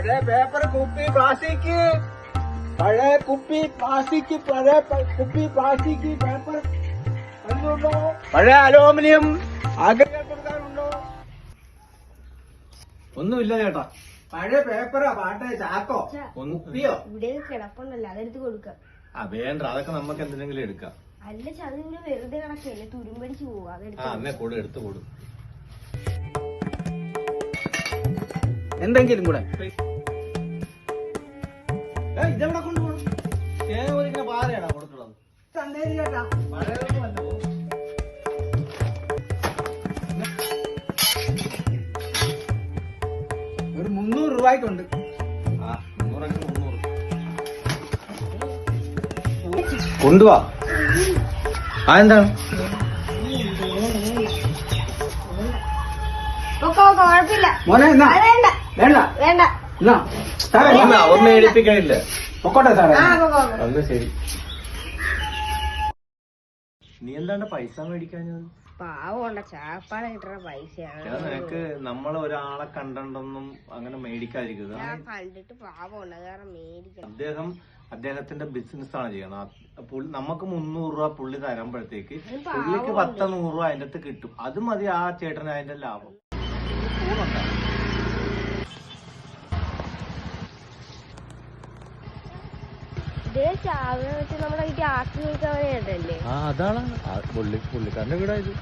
പഴയ പേപ്പർ കുപ്പി പ്ലാസ്റ്റിക് പഴയ കുപ്പി പ്ലാസ്റ്റിക് പഴയ കുപ്പി പ്ലാസ്റ്റിക് പേപ്പർ എന്തുണ്ടോ? പഴയ അലൂമിനിയം ആഗ്രഹിക്കാനുണ്ടോ? ഒന്നുമില്ല ചേട്ടാ. പഴയ പേപ്പറാ പാട്ടെ ചാക്കോ കുപ്പിയോ ഇവിടെ കിടപ്പുണ്ടല്ലോ അതെടുത്ത് കൊടുക്കാം. വേണ്ട, അതൊക്കെ നമുക്ക് എന്തെങ്കിലും എടുക്കാം. അല്ല ചതിവിടെ വെറുതെ കിടക്കല്ലേ, തുരുമ്പടിച്ച് പോവാ. അന്നേ കൊടു, എടുത്തു കൊടു. എന്തെങ്കിലും കൂടെ ഇതെവിടെ കൊണ്ടുപോകണം? ചേന പാറയാണോ കൊടുക്കുന്നത്? പഴയതൊന്നുമല്ല. ഒരു 300 രൂപയ്ക്കുണ്ട്. 300 കൊണ്ടുവാ. എന്താണ്? കുഴപ്പമില്ല മോനെ എന്നാ വേണ്ട വേണ്ട വേണ്ട. എന്നാ സാറേ അവർ മേടിപ്പിക്കാനില്ല. പൊക്കോട്ടെ സാറേ. അന്ന് ശരി. നീ എന്താണ് പൈസ മേടിക്കാഞ്ഞത്? പാവണ്ട ചാപ്പാട് കിട്ടുന്ന പൈസയാണ്. നിനക്ക് നമ്മൾ ഒരാളെ കണ്ടെന്നും അങ്ങനെ മേടിക്കാതിരിക്കുക. ഞാൻ കണ്ടിട്ട് പാവമുണ്ട്, കാരണം മേടിക്കണം. അദ്ദേഹത്തിന്റെ ബിസിനസ് ആണ് ചെയ്യണം. നമുക്ക് 300 രൂപ പുള്ളി തരുമ്പോഴത്തേക്ക് പുള്ളിക്ക് 100-100 രൂപ അതിന്റെ അടുത്ത് കിട്ടും. അത് മതി ആ ചേട്ടന് അതിന്റെ ലാഭം. നമ്മുടെ വീട്ടിൽ ആക്കി നിൽക്കാവരല്ലേ? അതാണ് പുള്ളിക്കാരന്റെ വീടായത്.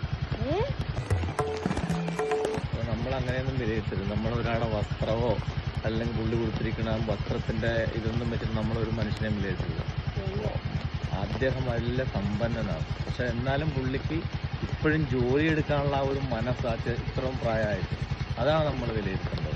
നമ്മൾ അങ്ങനെയൊന്നും വിലയിരുത്തരുത്. നമ്മൾ ഒരാളുടെ വസ്ത്രമോ അല്ലെങ്കിൽ പുള്ളി കൊടുത്തിരിക്കുന്ന വസ്ത്രത്തിന്റെ ഇതൊന്നും വെച്ചിട്ട് നമ്മളൊരു മനുഷ്യനെ വിലയിരുത്തരുത്. അദ്ദേഹം വലിയ സമ്പന്നനാണ്, പക്ഷെ എന്നാലും പുള്ളിക്ക് ഇപ്പോഴും ജോലി എടുക്കാനുള്ള ആ ഒരു മനസ്സാച്ച് ഇത്രയും പ്രായമായിട്ട്, അതാണ് നമ്മൾ വിലയിരുത്തേണ്ടത്.